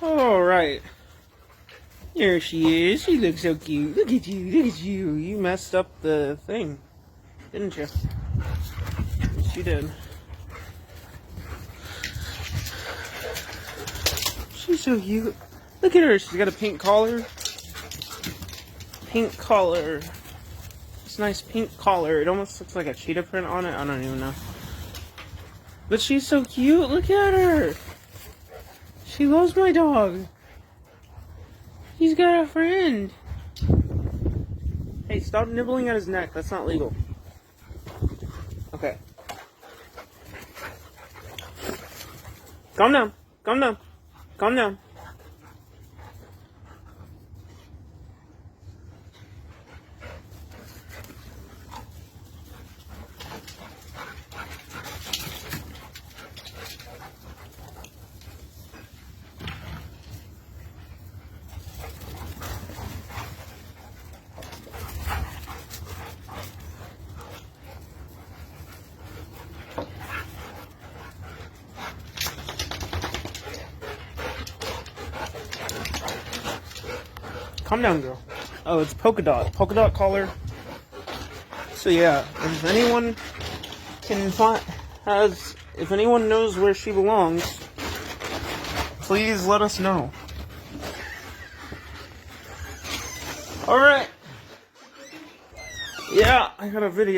Alright. There she is. She looks so cute. Look at you. Look at you. You messed up the thing, didn't you? Yes, you did. She's so cute. Look at her. She's got a pink collar. Pink collar. It's a nice pink collar. It almost looks like a cheetah print on it. I don't even know. But she's so cute. Look at her. She loves my dog. He's got a friend. Hey, stop nibbling at his neck. That's not legal. Okay. Calm down. Calm down. Calm down. Calm down, girl. Oh, it's polka dot. Polka dot collar. So yeah, if anyone can if anyone knows where she belongs, please let us know. Alright. Yeah, I got a video.